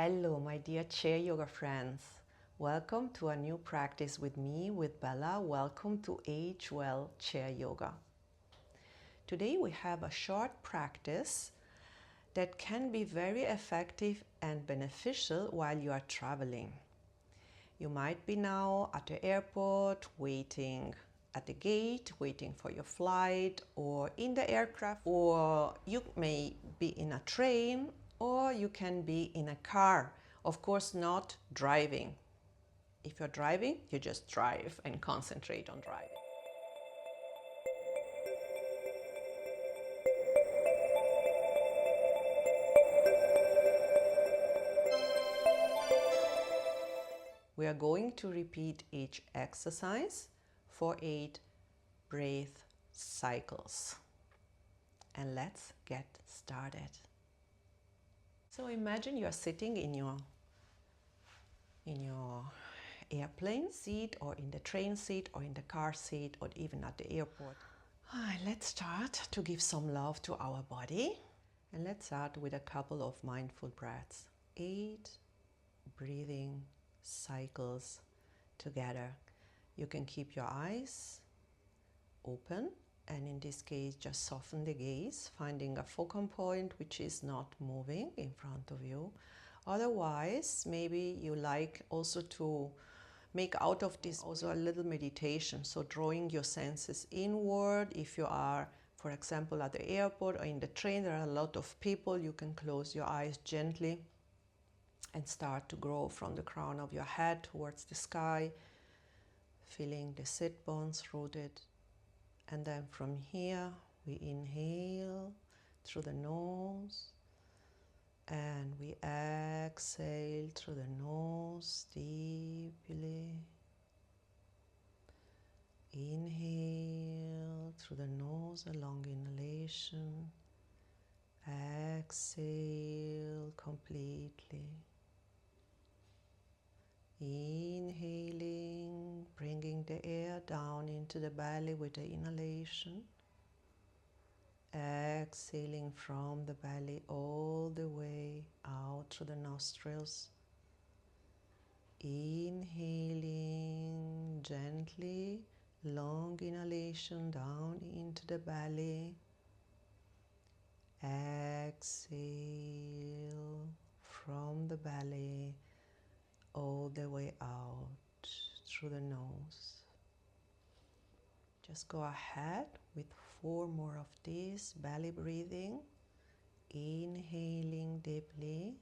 Hello, my dear ChairYoga friends. Welcome to a new practice with me, with Bella. Welcome to AgeWell ChairYoga. Today we have a short practice that can be very effective and beneficial while you are traveling. You might be now at the airport, waiting at the gate, waiting for your flight, or in the aircraft, or you may be in a train, or you can be in a car. Of course, not driving. If you're driving, you just drive and concentrate on driving. We are going to repeat each exercise for 8 breath cycles. And let's get started. So imagine you're sitting in your airplane seat, or in the train seat, or in the car seat, or even at the airport. Let's start to give some love to our body. And let's start with a couple of mindful breaths. 8 breathing cycles together. You can keep your eyes open, and in this case just soften the gaze, finding a focal point which is not moving in front of you. Otherwise, maybe you like also to make out of this also a little meditation, so drawing your senses inward. If you are, for example, at the airport or in the train, there are a lot of people, you can close your eyes gently and start to grow from the crown of your head towards the sky, feeling the sit bones rooted. And then from here we inhale through the nose and we exhale through the nose deeply. Inhale through the nose, a long inhalation. Exhale completely. Inhaling, bringing the air down into the belly with the inhalation. Exhaling from the belly all the way out through the nostrils. Inhaling gently, long inhalation down into the belly. Exhale from the belly all the way out through the nose. Just go ahead with 4 more of this belly breathing. Inhaling deeply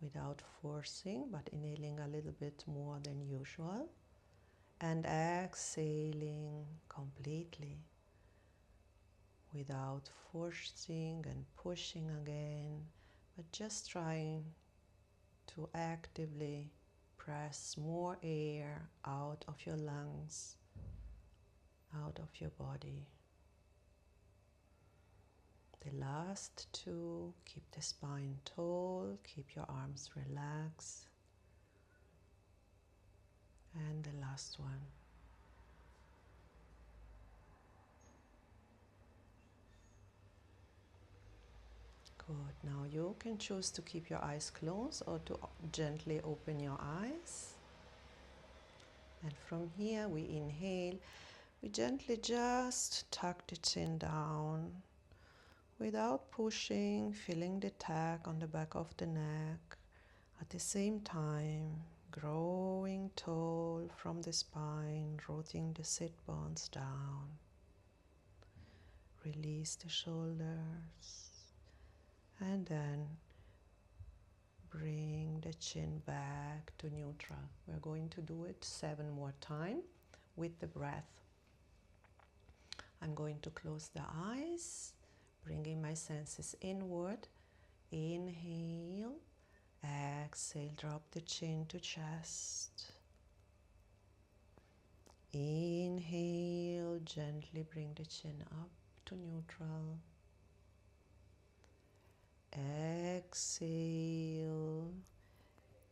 without forcing, but inhaling a little bit more than usual. And exhaling completely without forcing and pushing again, but just trying to actively press more air out of your lungs, out of your body. The last 2, keep the spine tall, keep your arms relaxed. And the last one. Good. Now you can choose to keep your eyes closed or to gently open your eyes. And from here we inhale. We gently just tuck the chin down without pushing, feeling the tuck on the back of the neck. At the same time, growing tall from the spine, rooting the sit bones down. Release the shoulders. And then bring the chin back to neutral. We're going to do it 7 more times with the breath. I'm going to close the eyes, bringing my senses inward. Inhale, exhale, drop the chin to chest. Inhale, gently bring the chin up to neutral. Exhale,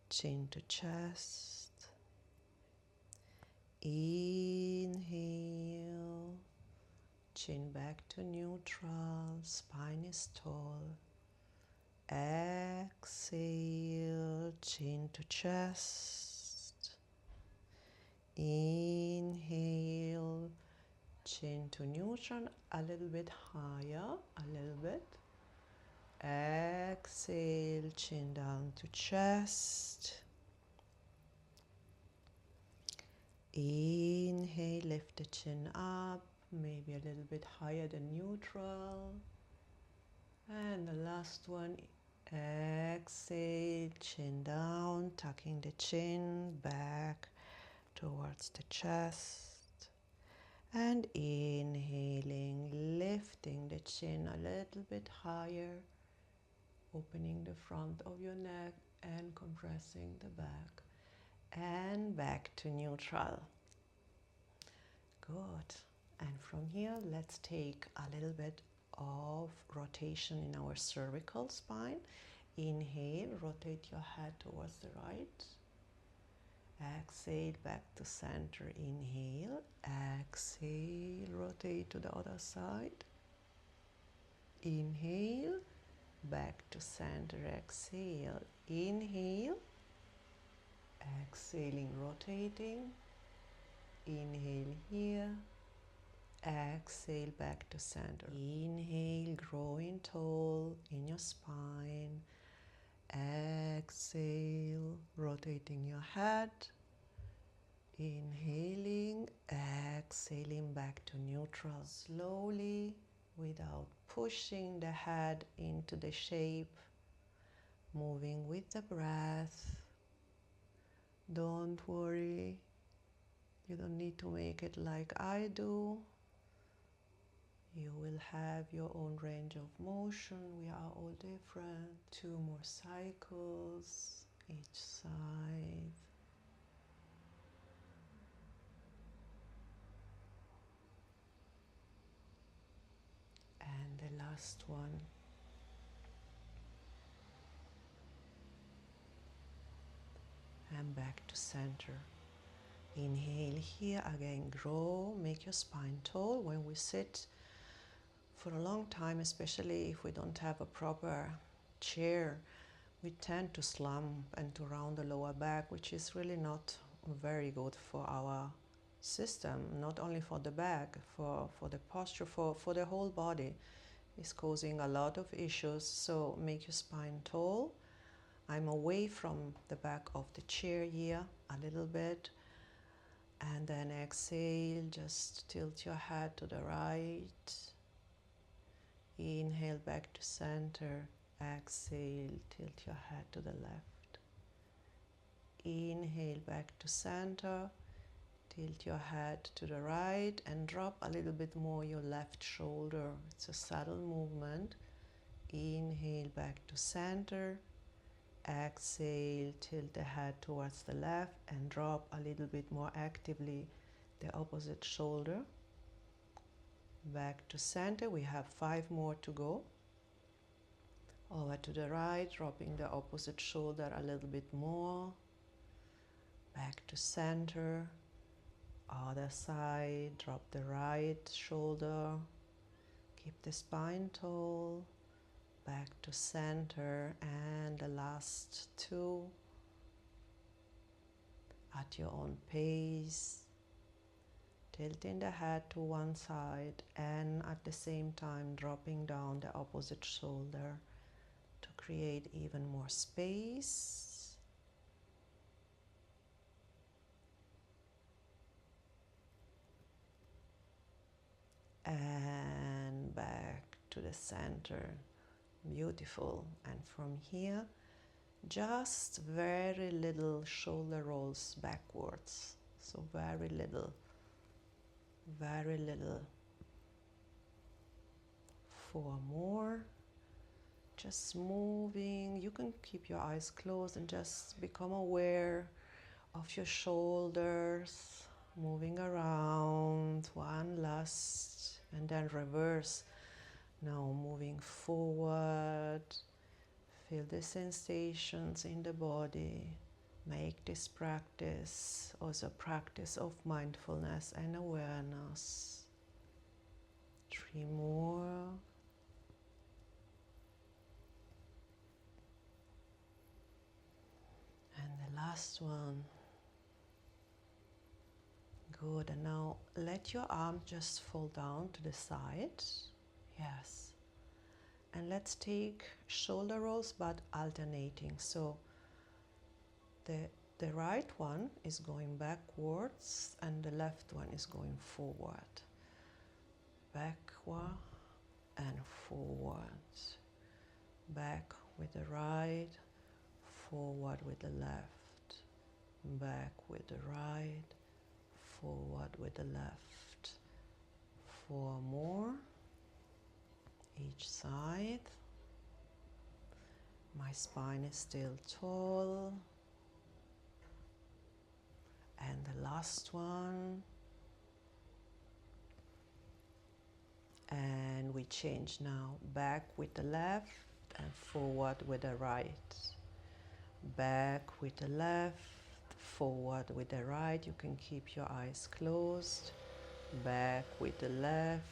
chin to chest. Inhale, chin back to neutral, spine is tall. Exhale, chin to chest. Inhale, chin to neutral, a little bit higher, a little bit. Exhale, chin down to chest. Inhale, lift the chin up, maybe a little bit higher than neutral. And the last one, exhale, chin down, tucking the chin back towards the chest. And inhaling, lifting the chin a little bit higher, opening the front of your neck and compressing the back. And back to neutral. Good. And from here, let's take a little bit of rotation in our cervical spine. Inhale, rotate your head towards the right. Exhale, back to center. Inhale, exhale, rotate to the other side. Inhale, back to center. Exhale, inhale, exhaling, rotating. Inhale here, exhale, back to center. Inhale, growing tall in your spine. Exhale, rotating your head. Inhaling, exhaling back to neutral. Slowly, without pushing the head into the shape, moving with the breath. Don't worry, you don't need to make it like I do. You will have your own range of motion. We are all different. 2 more cycles each side. And the last one. And back to center. Inhale here, again grow, make your spine tall. When we sit for a long time, especially if we don't have a proper chair, we tend to slump and to round the lower back, which is really not very good for our system, not only for the back, for the posture, for the whole body. It's causing a lot of issues, so make your spine tall. I'm away from the back of the chair here a little bit. And then exhale, just tilt your head to the right. Inhale back to center. Exhale, tilt your head to the left. Inhale back to center. Tilt your head to the right and drop a little bit more your left shoulder. It's a subtle movement. Inhale back to center. Exhale, tilt the head towards the left and drop a little bit more actively the opposite shoulder. Back to center, we have 5 more to go. Over to the right, dropping the opposite shoulder a little bit more. Back to center. Other side, drop the right shoulder. Keep the spine tall. Back to center, and the last 2 at your own pace, tilting the head to one side and at the same time dropping down the opposite shoulder to create even more space. And back to the center. Beautiful. And from here, just very little shoulder rolls backwards. So very little. 4 more. Just moving. You can keep your eyes closed and just become aware of your shoulders moving around. 1 last, and then reverse. Now moving forward, feel the sensations in the body. Make this practice also a practice of mindfulness and awareness. 3 more. last one. Good, and now let your arm just fall down to the side. Yes. And let's take shoulder rolls, but alternating. So the right one is going backwards and the left one is going forward. Backward and forward. Back with the right, forward with the left. Back with the right, forward with the left. 4 more. Each side. My spine is still tall. And the last one. And we change now. Back with the left and forward with the right. Back with the left, forward with the right. You can keep your eyes closed. Back with the left,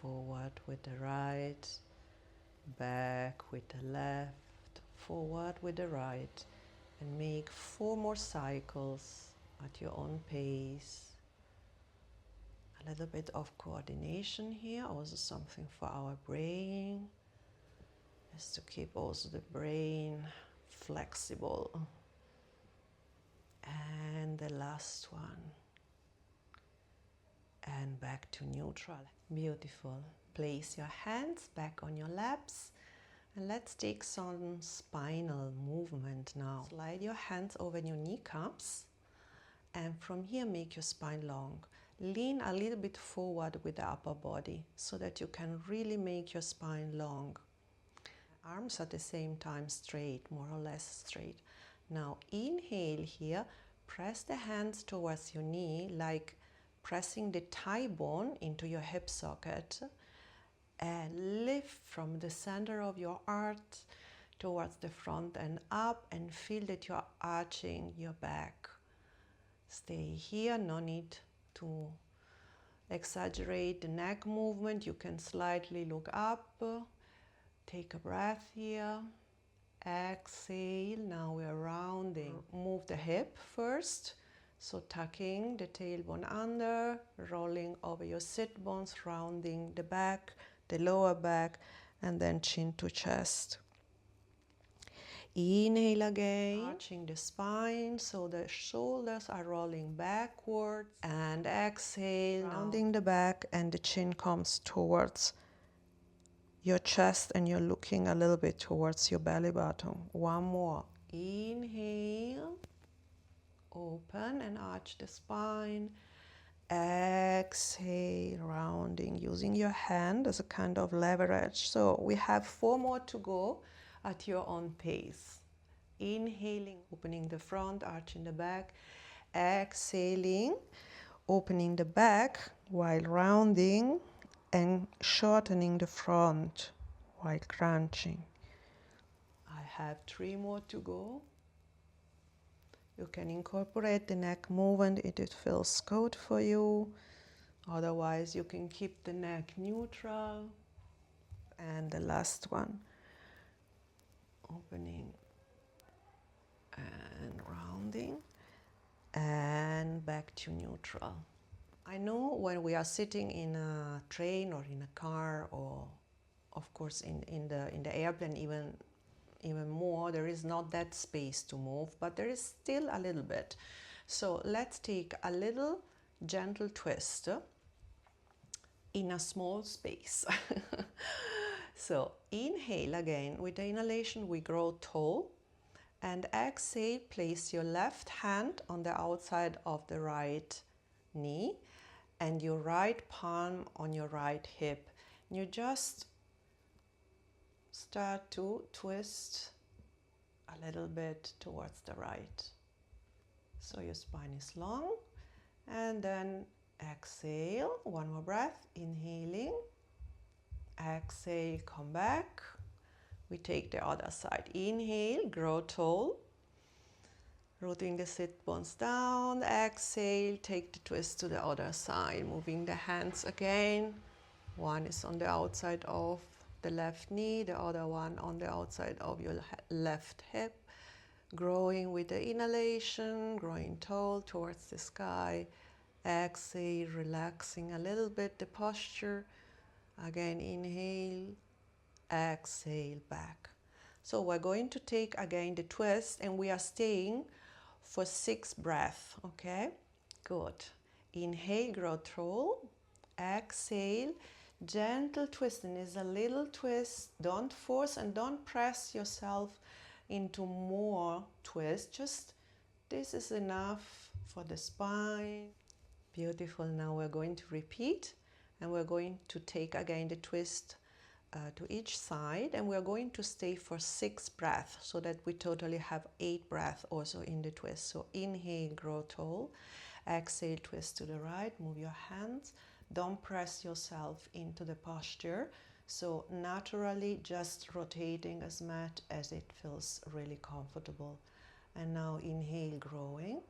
forward with the right. Back with the left, forward with the right. And make 4 more cycles at your own pace. A little bit of coordination here, also something for our brain, is to keep also the brain flexible. And the last one. And back to neutral. Beautiful. Place your hands back on your laps. And let's take some spinal movement now. Slide your hands over your kneecaps. And from here, make your spine long. Lean a little bit forward with the upper body so that you can really make your spine long. Arms at the same time straight, more or less straight. Now inhale here, press the hands towards your knee, like pressing the thigh bone into your hip socket, and lift from the center of your heart towards the front and up, and feel that you're arching your back. Stay here, no need to exaggerate the neck movement. You can slightly look up. Take a breath here. Exhale. Now we're rounding. Move the hip first. So tucking the tailbone under, rolling over your sit bones, rounding the back, the lower back, and then chin to chest. Inhale again, arching the spine so the shoulders are rolling backwards, and exhale, rounding the back and the chin comes towards your chest and you're looking a little bit towards your belly button. One more. Inhale, open and arch the spine. Exhale, rounding, using your hand as a kind of leverage. So we have 4 more to go at your own pace. Inhaling, opening the front, arching the back. Exhaling, opening the back while rounding and shortening the front while crunching. I have 3 more to go. You can incorporate the neck movement if it feels good for you. Otherwise, you can keep the neck neutral. And the last one. Opening and rounding and back to neutral. I know when we are sitting in a train or in a car, or of course in the airplane even more, there is not that space to move, but there is still a little bit. So let's take a little gentle twist in a small space. So inhale again. With the inhalation we grow tall, and exhale, place your left hand on the outside of the right knee and your right palm on your right hip. You just start to twist a little bit towards the right. So your spine is long, and then exhale, 1 more breath, inhaling. Exhale, come back. We take the other side. Inhale, grow tall. Rooting the sit bones down. Exhale, take the twist to the other side. Moving the hands again. One is on the outside of the left knee, the other one on the outside of your left hip. growing with the inhalation, growing tall towards the sky. Exhale, relaxing a little bit the posture. Again, inhale, exhale, back. So we're going to take again the twist, and we are staying for 6 breaths, okay? Good. Inhale, grow tall. Exhale, gentle twisting is a little twist. Don't force and don't press yourself into more twist. Just this is enough for the spine. Beautiful. Now we're going to repeat, and we're going to take again the twist to each side, and we're going to stay for 6 breaths so that we totally have 8 breaths also in the twist. So inhale, grow tall. Exhale, twist to the right, move your hands. Don't press yourself into the posture. So naturally just rotating as much as it feels really comfortable. And now inhale, growing.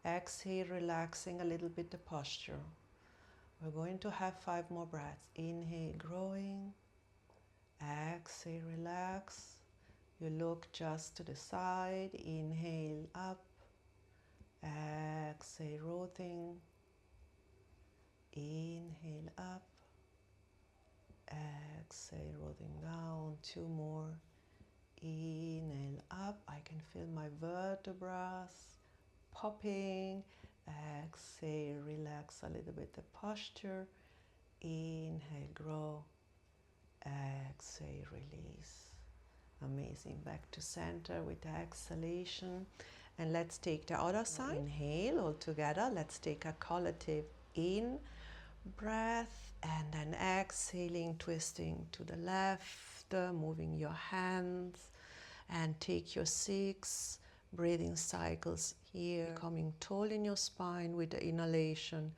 Exhale, relaxing a little bit the posture. We're going to have 5 more breaths. Inhale, growing. Exhale, relax. You look just to the side. Inhale, up. Exhale, rotating. Inhale, up. Exhale, rotating down. 2 more. Inhale, up. I can feel my vertebrae popping. Exhale, relax a little bit the posture. Inhale, grow. Exhale, release. Amazing. Back to center with the exhalation. And let's take the other side. Inhale all together. Let's take a collective in breath, and then exhaling, twisting to the left, moving your hands, and take your 6 breathing cycles here, becoming tall in your spine with the inhalation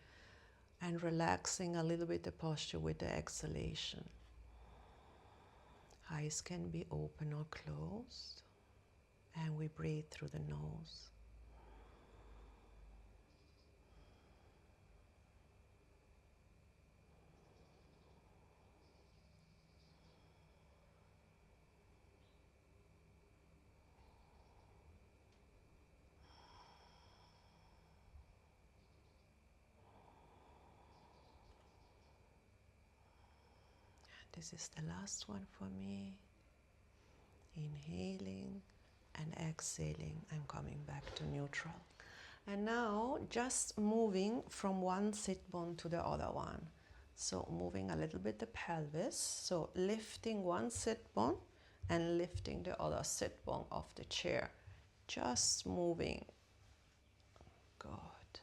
and relaxing a little bit the posture with the exhalation. Eyes can be open or closed, and we breathe through the nose. This is the last one for me. Inhaling and exhaling. I'm coming back to neutral. And now just moving from one sit bone to the other one. So moving a little bit the pelvis. So lifting one sit bone and lifting the other sit bone off the chair. Just moving. Good.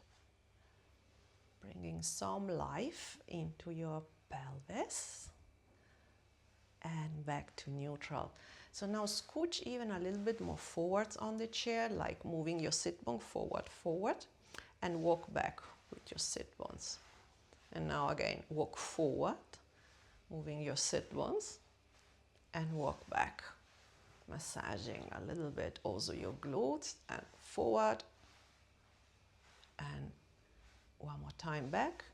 Bringing some life into your pelvis. And back to neutral. So now scooch even a little bit more forwards on the chair, like moving your sit bone forward, and walk back with your sit bones. And now again, walk forward, moving your sit bones, and walk back, massaging a little bit also your glutes, and forward, and one more time back.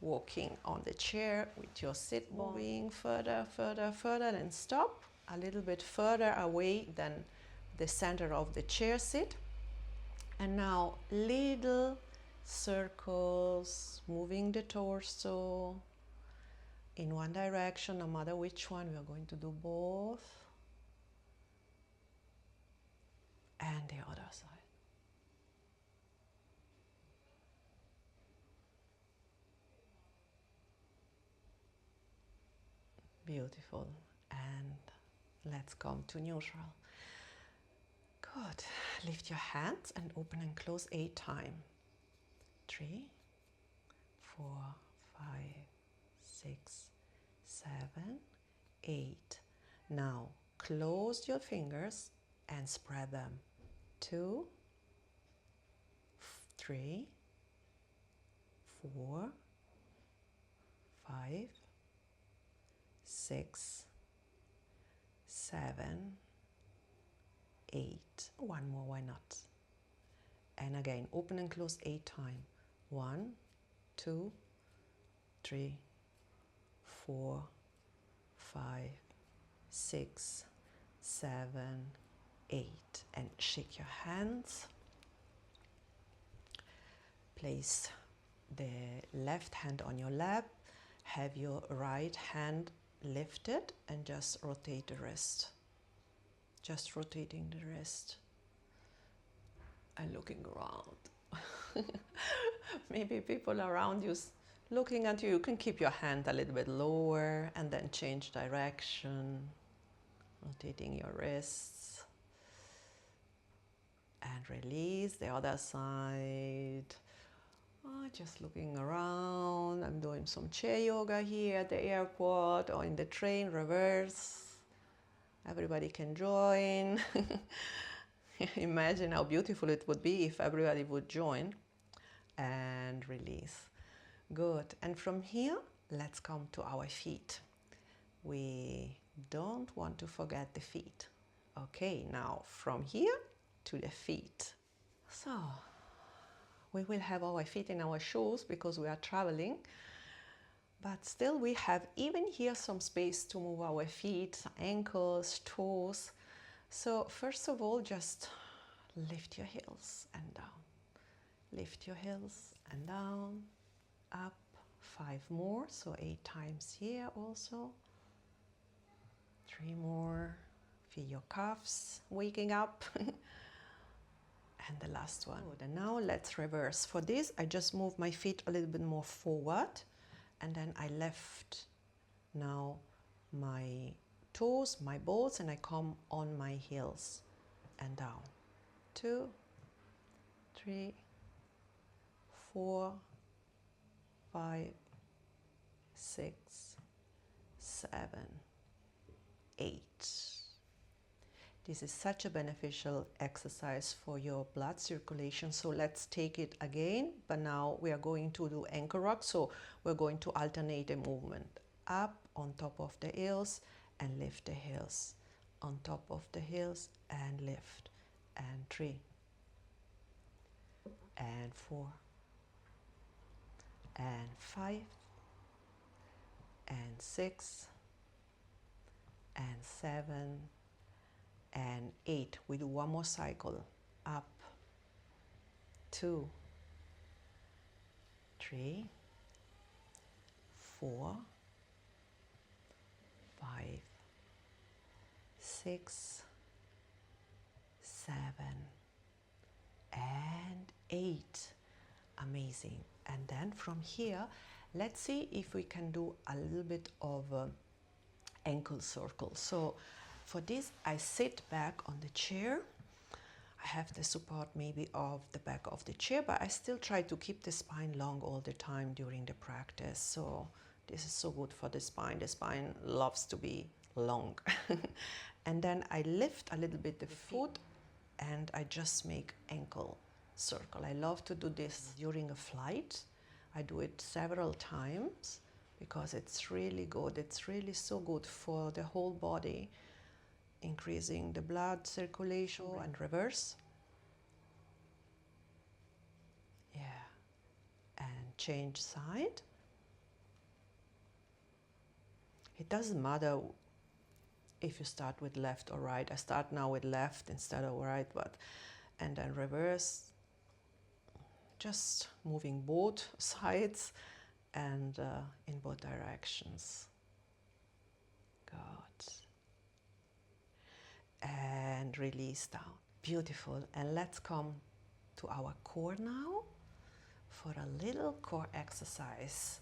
Walking on the chair with your sit bone, moving further, and stop a little bit further away than the center of the chair sit. And now little circles, moving the torso in one direction, no matter which one. We are going to do both. And the other side. Beautiful. And let's come to neutral. Good. Lift your hands and open and close 8 times. 3, 4, 5, 6, 7, 8. Now close your fingers and spread them. 2, 3, 4, 5, 6, 7, 8. One more, why not? And again, open and close 8 times. 1, 2, 3, 4, 5, 6, 7, 8. And shake your hands. Place the left hand on your lap. Have your right hand lifted and just rotate the wrist. Just rotating the wrist. And looking around. Maybe people around you looking at you. You can keep your hand a little bit lower and then change direction. Rotating your wrists. And release the other side. Just looking around. I'm doing some chair yoga here at the airport or in the train, reverse. Everybody can join. Imagine how beautiful it would be if everybody would join. And release. Good. And from here, let's come to our feet. We don't want to forget the feet. Okay, now from here to the feet. So we will have our feet in our shoes because we are traveling, but still we have even here some space to move our feet, ankles, toes. So first of all, just lift your heels and down. Lift your heels and down, up, 5 more, so 8 times here also. 3 more, feel your calves waking up. And the last one. Good. And now let's reverse. For this, I just move my feet a little bit more forward, and then I lift now my toes, my balls, and I come on my heels and down. 2, 3, 4, 5, 6, 7, 8. This is such a beneficial exercise for your blood circulation. So let's take it again, but now we are going to do ankle rock. So we're going to alternate the movement. Up on top of the heels and lift the heels. On top of the heels and lift. And 3. And 4. And 5. And 6. And 7. And 8. We do one more cycle. Up, 2, 3, 4, 5, 6, 7, and 8. Amazing. And then from here, let's see if we can do a little bit of ankle circle. So for this, I sit back on the chair. I have the support maybe of the back of the chair, but I still try to keep the spine long all the time during the practice. So this is so good for the spine. The spine loves to be long. And then I lift a little bit the foot and I just make ankle circle. I love to do this during a flight. I do it several times because it's really good. It's really so good for the whole body. Increasing the blood circulation and reverse. Yeah. And change side. It doesn't matter if you start with left or right. I start now with left instead of right, and then reverse. Just moving both sides and in both directions. Good. And release down. Beautiful. And let's come to our core now for a little core exercise.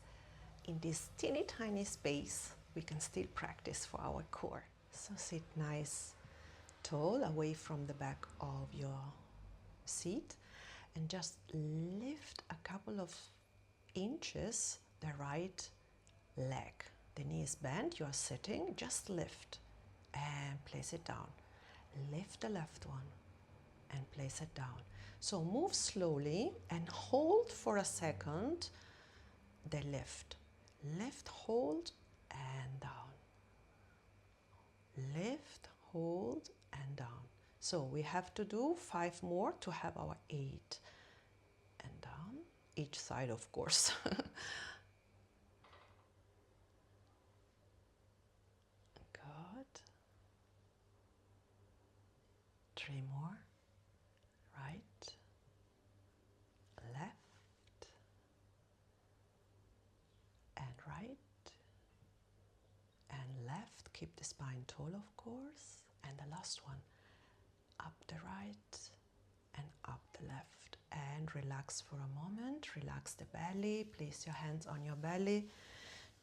In this teeny tiny space, we can still practice for our core. So sit nice, tall, away from the back of your seat, and just lift a couple of inches the right leg. The knee is bent, you are sitting, just lift and place it down. Lift the left one and place it down. So move slowly and hold for a second the lift. Lift, hold, and down. Lift, hold, and down. So we have to do 5 more to have our 8. And down, each side of course. Good. 3 more. Right, left, and right, and left. Keep the spine tall, of course. And the last one, up the right and up the left. And relax for a moment. Relax the belly. Place your hands on your belly.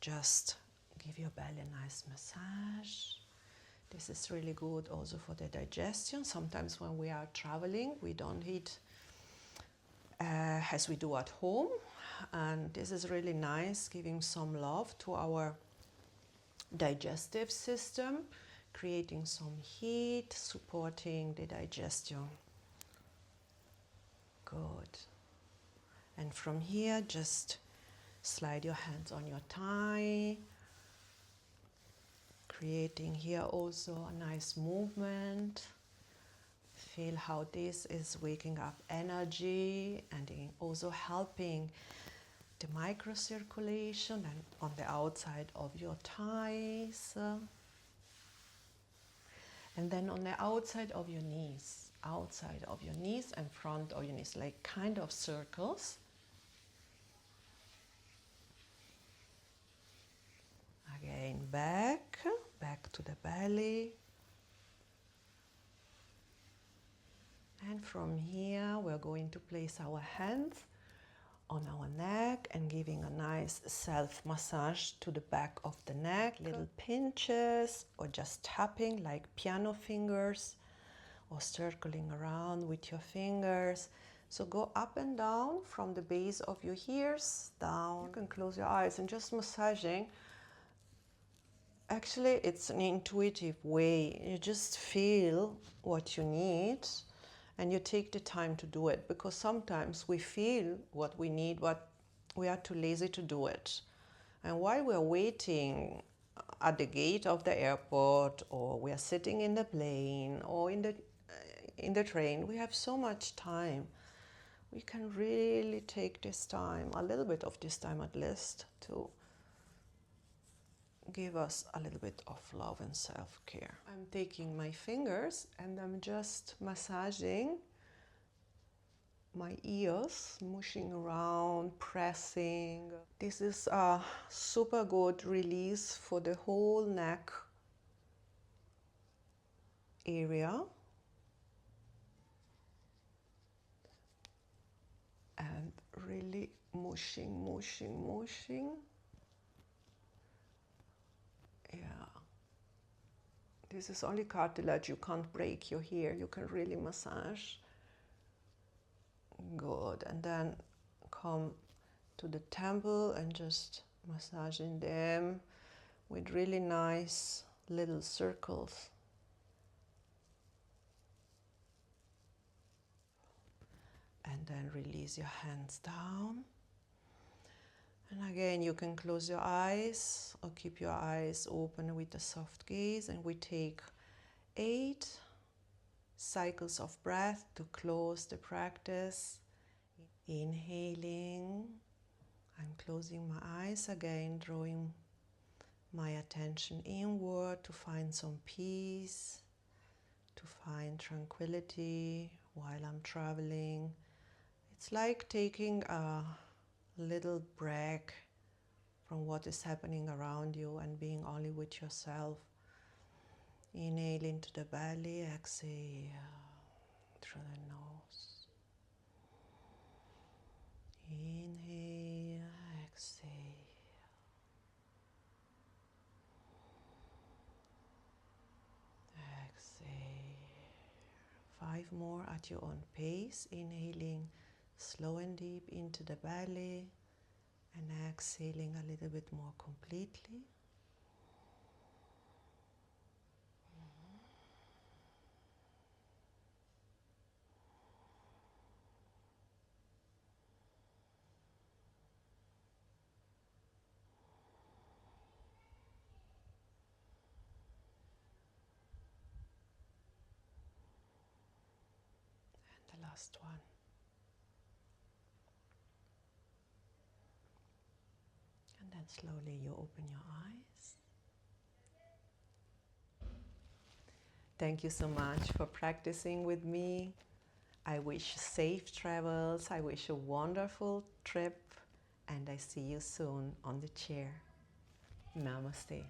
Just give your belly a nice massage. This is really good also for the digestion. Sometimes when we are traveling, we don't eat as we do at home. And this is really nice, giving some love to our digestive system, creating some heat, supporting the digestion. Good. And from here, just slide your hands on your thigh, creating here also a nice movement. Feel how this is waking up energy and also helping the microcirculation and on the outside of your thighs. And then on the outside of your knees and front of your knees, like kind of circles. Again, back to the belly. And from here, we're going to place our hands on our neck and giving a nice self-massage to the back of the neck. Little pinches or just tapping like piano fingers or circling around with your fingers. So go up and down from the base of your ears down. You can close your eyes and just massaging. Actually, it's an intuitive way. You just feel what you need and you take the time to do it, because sometimes we feel what we need, but we are too lazy to do it. And while we're waiting at the gate of the airport, or we are sitting in the plane or in the train, we have so much time. We can really take this time, a little bit of this time at least, to give us a little bit of love and self-care. I'm taking my fingers and I'm just massaging my ears, mushing around, pressing. This is a super good release for the whole neck area. And really mushing, mushing, mushing. Yeah. This is only cartilage, you can't break your hair, you can really massage. Good. And then come to the temple and just massaging them with really nice little circles. And then release your hands down. And again, you can close your eyes or keep your eyes open with a soft gaze. And we take 8 cycles of breath to close the practice. Inhaling. I'm closing my eyes again, drawing my attention inward to find some peace, to find tranquility while I'm traveling. It's like taking a little break from what is happening around you and being only with yourself. Inhale into the belly, exhale through the nose. Inhale, exhale. Exhale. 5 more at your own pace, inhaling slow and deep into the belly and exhaling a little bit more completely. And the last one. And then slowly you open your eyes. Thank you so much for practicing with me. I wish safe travels. I wish a wonderful trip. And I see you soon on the chair. Namaste.